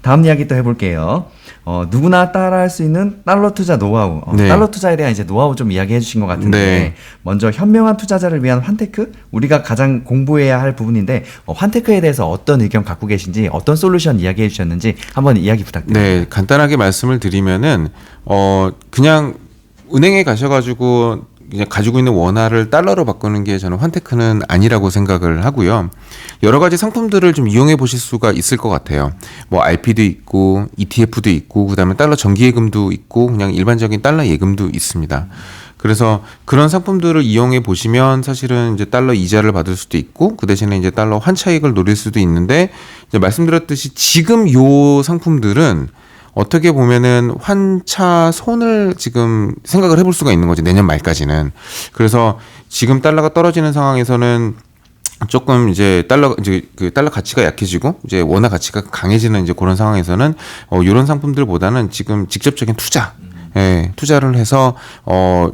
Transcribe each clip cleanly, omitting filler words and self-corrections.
다음 이야기 또 해볼게요. 누구나 따라할 수 있는 달러 투자 노하우. 네. 달러 투자에 대한 이제 노하우 좀 이야기해 주신 것 같은데, 네. 먼저 현명한 투자자를 위한 환테크? 우리가 가장 공부해야 할 부분인데, 환테크에 대해서 어떤 의견 갖고 계신지, 어떤 솔루션 이야기해 주셨는지 한번 이야기 부탁드립니다. 네, 간단하게 말씀을 드리면은 그냥 은행에 가셔가지고 그냥 가지고 있는 원화를 달러로 바꾸는 게 저는 환테크는 아니라고 생각을 하고요. 여러 가지 상품들을 좀 이용해 보실 수가 있을 것 같아요. 뭐 RP도 있고 ETF도 있고 그다음에 달러 정기예금도 있고 그냥 일반적인 달러 예금도 있습니다. 그래서 그런 상품들을 이용해 보시면 사실은 이제 달러 이자를 받을 수도 있고 그 대신에 이제 달러 환차익을 노릴 수도 있는데 이제 말씀드렸듯이 지금 요 상품들은 어떻게 보면은 환차 손을 지금 생각을 해볼 수가 있는 거지, 내년 말까지는. 그래서 지금 달러가 떨어지는 상황에서는 조금 이제 그 달러 가치가 약해지고 이제 원화 가치가 강해지는 이제 그런 상황에서는 이런 상품들보다는 지금 직접적인 투자, 투자를 해서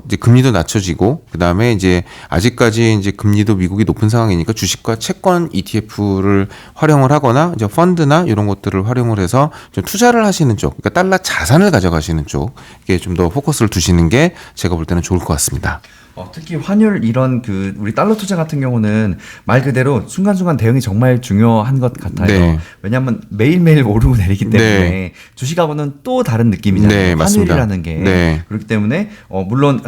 이제 금리도 낮춰지고 그다음에 이제 아직까지 이제 금리도 미국이 높은 상황이니까 주식과 채권 ETF를 활용을 하거나 이제 펀드나 이런 것들을 활용을 해서 좀 투자를 하시는 쪽, 그러니까 달러 자산을 가져가시는 쪽에 좀 더 포커스를 두시는 게 제가 볼 때는 좋을 것 같습니다. 특히 환율 이런 우리 달러 투자 같은 경우는 말 그대로 순간순간 대응이 정말 중요한 것 같아요. 네. 왜냐하면 매일매일 오르고 내리기 때문에 네. 주식하고는 또 다른 느낌이잖아요. 네, 맞습니다. 환율이라는 게. 네. 그렇기 때문에 물론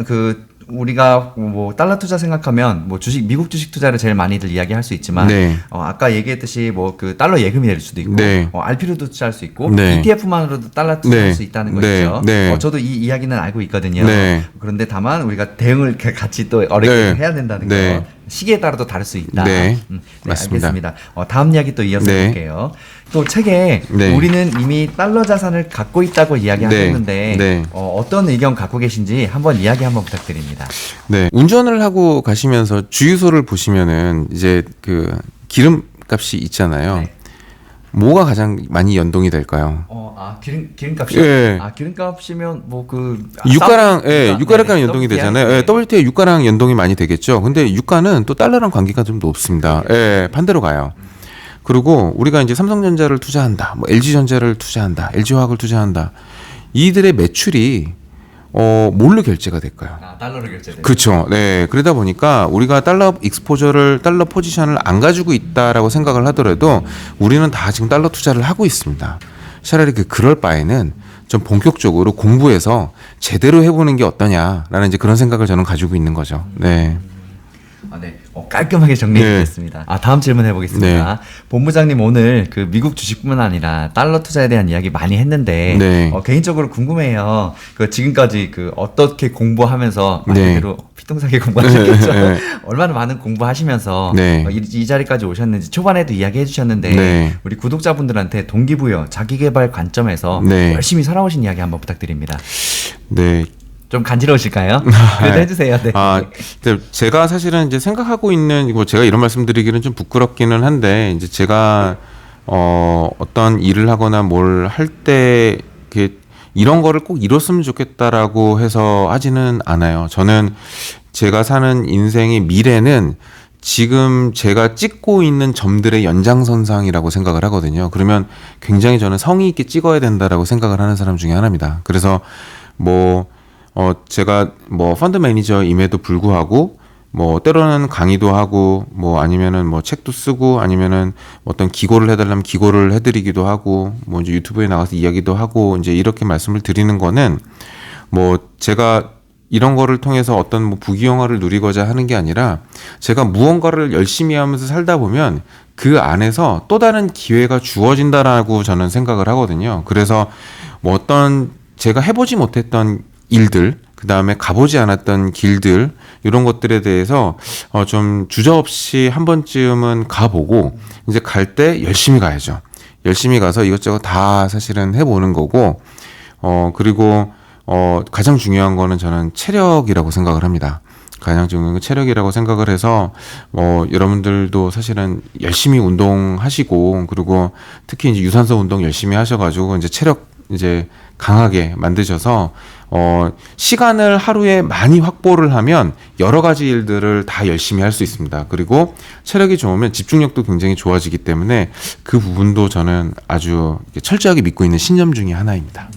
우리가 뭐 달러 투자 생각하면 뭐 미국 주식 투자를 제일 많이들 이야기할 수 있지만 네. 아까 얘기했듯이 뭐 달러 예금이 될 수도 있고 네. RP로도 투자할 수 있고 네. ETF만으로도 달러 투자할 네. 수 있다는 거 네. 있죠. 네. 저도 이 이야기는 알고 있거든요. 네. 그런데 다만 우리가 대응을 같이 또 어렵게 네. 해야 된다는 네. 거. 시기에 따라도 다를 수 있다. 네. 네, 맞습니다. 알겠습니다. 다음 이야기 또 이어서 네. 볼게요. 또 책에 네. 우리는 이미 달러 자산을 갖고 있다고 이야기하셨는데 네. 어떤 의견 갖고 계신지 한번 이야기 한번 부탁드립니다. 네. 운전을 하고 가시면서 주유소를 보시면은 이제 그 기름값이 있잖아요. 네. 뭐가 가장 많이 연동이 될까요? 기름값이요? 예. 기름값이면 유가랑 유가랑 연동이 WTI? 되잖아요. 네. WTI 유가랑 연동이 많이 되겠죠. 근데 유가는 또 달러랑 관계가 좀 높습니다. 반대로 가요. 그리고 우리가 이제 삼성전자를 투자한다, 뭐 LG전자를 투자한다, LG화학을 투자한다. 이들의 매출이 뭘로 결제가 될까요? 달러로 결제돼요. 그렇죠. 네. 그러다 보니까 우리가 달러 포지션을 안 가지고 있다라고 생각을 하더라도 우리는 다 지금 달러 투자를 하고 있습니다. 차라리 그럴 바에는 좀 본격적으로 공부해서 제대로 해보는 게 어떠냐라는 이제 그런 생각을 저는 가지고 있는 거죠. 네. 네. 깔끔하게 정리됐습니다. 다음 질문 해보겠습니다. 네. 본부장님 오늘 미국 주식뿐만 아니라 달러 투자에 대한 이야기 많이 했는데 네. 개인적으로 궁금해요. 지금까지 어떻게 공부하면서 말 네. 그대로 피똥사게 공부하셨겠죠. 네. 얼마나 많은 공부하시면서 네. 이 자리까지 오셨는지 초반에도 이야기해 주셨는데 네. 우리 구독자분들한테 동기부여, 자기개발 관점에서 네. 열심히 살아오신 이야기 한번 부탁드립니다. 네. 좀 간지러우실까요? 그래도 해주세요. 네. 근데 제가 사실은 이제 생각하고 있는 제가 이런 말씀드리기는 좀 부끄럽기는 한데 이제 제가 어떤 일을 하거나 뭘 할 때 이런 거를 꼭 이뤘으면 좋겠다라고 해서 하지는 않아요. 저는 제가 사는 인생의 미래는 지금 제가 찍고 있는 점들의 연장선상이라고 생각을 하거든요. 그러면 굉장히 저는 성의 있게 찍어야 된다라고 생각을 하는 사람 중에 하나입니다. 그래서 제가 펀드 매니저임에도 불구하고 때로는 강의도 하고 아니면은 책도 쓰고 아니면은 어떤 기고를 해달라면 기고를 해드리기도 하고 이제 유튜브에 나가서 이야기도 하고 이제 이렇게 말씀을 드리는 거는 제가 이런 거를 통해서 어떤 부귀영화를 누리고자 하는 게 아니라 제가 무언가를 열심히 하면서 살다 보면 그 안에서 또 다른 기회가 주어진다라고 저는 생각을 하거든요. 그래서 어떤 제가 해보지 못했던 일들, 그 다음에 가보지 않았던 길들, 이런 것들에 대해서 좀 주저없이 한 번쯤은 가보고, 이제 갈 때 열심히 가야죠. 열심히 가서 이것저것 다 사실은 해보는 거고, 그리고 가장 중요한 거는 저는 체력이라고 생각을 합니다. 가장 중요한 건 체력이라고 생각을 해서 여러분들도 사실은 열심히 운동하시고, 그리고 특히 이제 유산소 운동 열심히 하셔가지고 이제 체력 이제 강하게 만드셔서 시간을 하루에 많이 확보를 하면 여러 가지 일들을 다 열심히 할 수 있습니다. 그리고 체력이 좋으면 집중력도 굉장히 좋아지기 때문에 그 부분도 저는 아주 철저하게 믿고 있는 신념 중에 하나입니다.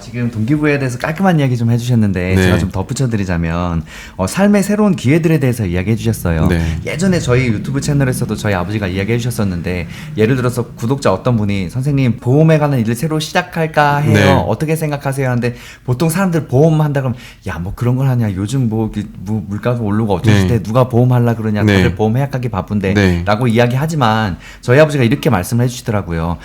지금 동기부여에 대해서 깔끔한 이야기 좀 해주셨는데 네. 제가 좀 덧붙여드리자면 삶의 새로운 기회들에 대해서 이야기해 주셨어요. 네. 예전에 저희 유튜브 채널에서도 저희 아버지가 이야기해 주셨었는데 예를 들어서 구독자 어떤 분이 선생님 보험에 관한 일을 새로 시작할까 해요. 네. 어떻게 생각하세요? 하는데 보통 사람들 보험 한다 그러면 야 뭐 그런 걸 하냐 요즘 뭐 물가도 오르고 어쩔 네. 때 누가 보험 하려 그러냐 네. 다들 보험 해약하기 바쁜데 네. 라고 이야기하지만 저희 아버지가 이렇게 말씀을 해주시더라고요.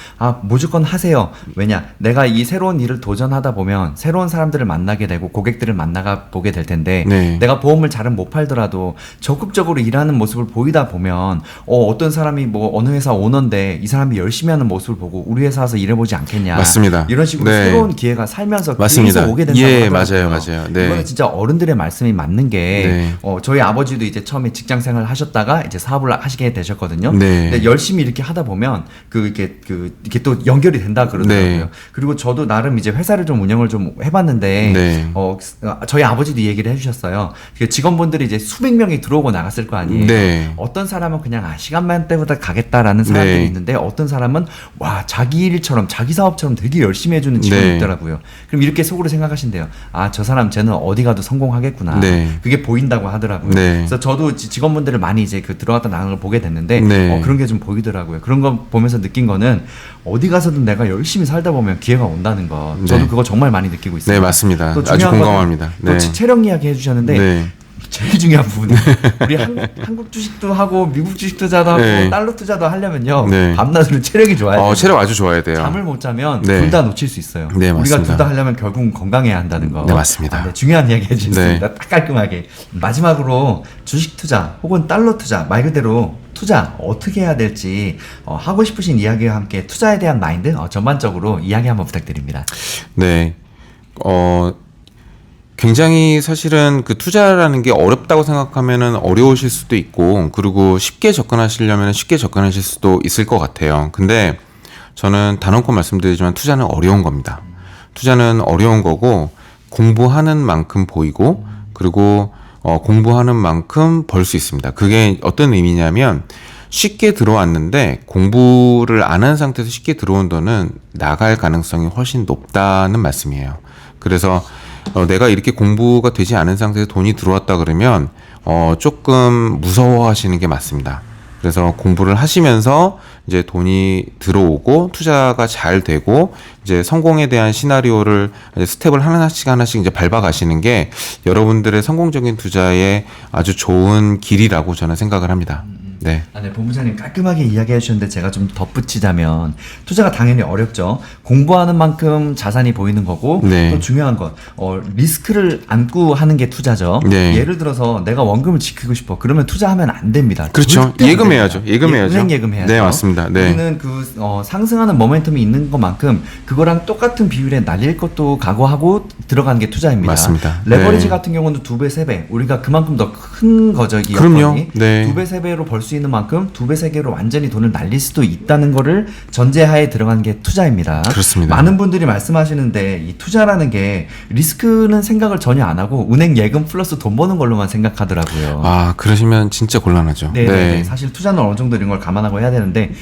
무조건 하세요. 왜냐 내가 이 새로운 일을 도전하다 보면 새로운 사람들을 만나게 되고 고객들을 만나가 보게 될 텐데 네. 내가 보험을 잘은 못 팔더라도 적극적으로 일하는 모습을 보이다 보면 어떤 사람이 뭐 어느 회사 오너인데 이 사람이 열심히 하는 모습을 보고 우리 회사 와서 일해보지 않겠냐. 맞습니다. 이런 식으로 네. 새로운 기회가 살면서 맞습니다. 계속 오게 된다고 예, 하더라고요. 맞아요. 네. 이거는 진짜 어른들의 말씀이 맞는 게 저희 아버지도 이제 처음에 직장생활을 하셨다가 이제 사업을 하시게 되셨거든요. 네. 근데 열심히 이렇게 하다 보면 이게 또 연결이 된다 그러더라고요. 네. 그리고 저도 나름 이제 회사를 좀 운영을 좀 해봤는데 네. 저희 아버지도 이 얘기를 해주셨어요. 직원분들이 이제 수백 명이 들어오고 나갔을 거 아니에요. 네. 어떤 사람은 그냥 시간만 때보다 가겠다라는 사람들이 네. 있는데 어떤 사람은 와 자기 일처럼 자기 사업처럼 되게 열심히 해주는 직원이 네. 있더라고요. 그럼 이렇게 속으로 생각하신대요. 저 사람 쟤는 어디 가도 성공하겠구나. 네. 그게 보인다고 하더라고요. 네. 그래서 저도 직원분들을 많이 이제 들어갔다 나간 걸 보게 됐는데 네. 그런 게 좀 보이더라고요. 그런 거 보면서 느낀 거는 어디 가서든 내가 열심히 살다 보면 기회가 온다는 거. 저도 네. 그거 정말 많이 느끼고 있어요. 네, 맞습니다. 또 아주 중요한 공감합니다. 또 네. 체력 이야기 해주셨는데 네. 제일 중요한 부분이 우리 한국 주식도 하고 미국 주식 투자도 하고 네. 달러 투자도 하려면요 네. 밤낮으로 체력이 좋아야 돼요. 체력 아주 좋아야 돼요. 잠을 못 자면 네. 둘 다 놓칠 수 있어요. 네, 우리가 맞습니다. 둘 다 하려면 결국은 건강해야 한다는 거. 네, 맞습니다. 네, 중요한 이야기 해주셨습니다. 네. 딱 깔끔하게. 마지막으로 주식 투자 혹은 달러 투자 말 그대로 투자 어떻게 해야 될지 하고 싶으신 이야기와 함께 투자에 대한 마인드 전반적으로 이야기 한번 부탁드립니다. 네. 굉장히 사실은 그 투자라는 게 어렵다고 생각하면은 어려우실 수도 있고, 그리고 쉽게 접근하시려면 쉽게 접근하실 수도 있을 것 같아요. 근데 저는 단언코 말씀드리지만 투자는 어려운 겁니다. 투자는 어려운 거고, 공부하는 만큼 보이고, 그리고 공부하는 만큼 벌 수 있습니다. 그게 어떤 의미냐면, 쉽게 들어왔는데 공부를 안 한 상태에서 쉽게 들어온 돈은 나갈 가능성이 훨씬 높다는 말씀이에요. 그래서 내가 이렇게 공부가 되지 않은 상태에서 돈이 들어왔다 그러면 조금 무서워하시는 게 맞습니다. 그래서 공부를 하시면서 이제 돈이 들어오고 투자가 잘 되고 이제 성공에 대한 시나리오를 이제 스텝을 하나씩 이제 밟아 가시는 게 여러분들의 성공적인 투자의 아주 좋은 길이라고 저는 생각을 합니다. 네. 네, 본부장님 깔끔하게 이야기해 주셨는데 제가 좀 덧붙이자면 투자가 당연히 어렵죠. 공부하는 만큼 자산이 보이는 거고 네. 또 중요한 건 리스크를 안고 하는 게 투자죠. 네. 예를 들어서 내가 원금을 지키고 싶어. 그러면 투자하면 안 됩니다. 그렇죠. 절대 안 예금해야죠. 됩니다. 예금해야죠. 은행 예금해야죠. 네, 맞습니다. 네. 우리는 상승하는 모멘텀이 있는 것만큼 그거랑 똑같은 비율에 날릴 것도 각오하고 들어가는 게 투자입니다. 맞습니다. 레버리지 네. 같은 경우는 2배, 3배. 우리가 그만큼 더 큰 거죠. 이 그럼요. 여건이. 네. 2배, 3배로 벌 수 있는 만큼 2배, 3배로 완전히 돈을 날릴 수도 있다는 거를 전제하에 들어가는 게 투자입니다. 그렇습니다. 많은 분들이 말씀하시는데 이 투자라는 게 리스크는 생각을 전혀 안 하고 은행 예금 플러스 돈 버는 걸로만 생각하더라고요. 그러시면 진짜 곤란하죠. 네. 사실 투자는 어느 정도 이런 걸 감안하고 해야 되는데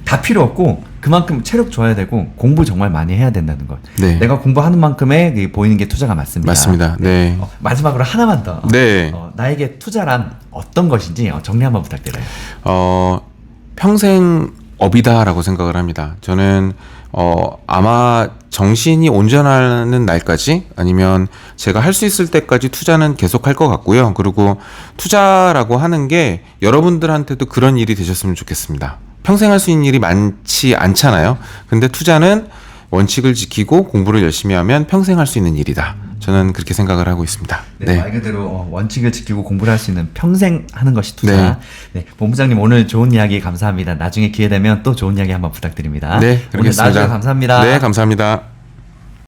다 필요 없고 그만큼 체력 좋아야 되고 공부 정말 많이 해야 된다는 것. 네. 내가 공부하는 만큼의 보이는 게 투자가 맞습니다. 맞습니다. 네. 마지막으로 하나만 더. 네. 나에게 투자란 어떤 것인지 정리 한번 부탁드려요. 평생 업이다라고 생각을 합니다. 저는 아마 정신이 온전하는 날까지 아니면 제가 할 수 있을 때까지 투자는 계속 할 것 같고요. 그리고 투자라고 하는 게 여러분들한테도 그런 일이 되셨으면 좋겠습니다. 평생 할 수 있는 일이 많지 않잖아요. 근데 투자는 원칙을 지키고 공부를 열심히 하면 평생 할 수 있는 일이다. 저는 그렇게 생각을 하고 있습니다. 네, 말 그대로 원칙을 지키고 공부를 할 수 있는 평생 하는 것이 투자. 네, 본부장님 오늘 좋은 이야기 감사합니다. 나중에 기회 되면 또 좋은 이야기 한번 부탁드립니다. 네, 오늘 그러겠습니다. 나와주셔서 감사합니다. 네, 감사합니다.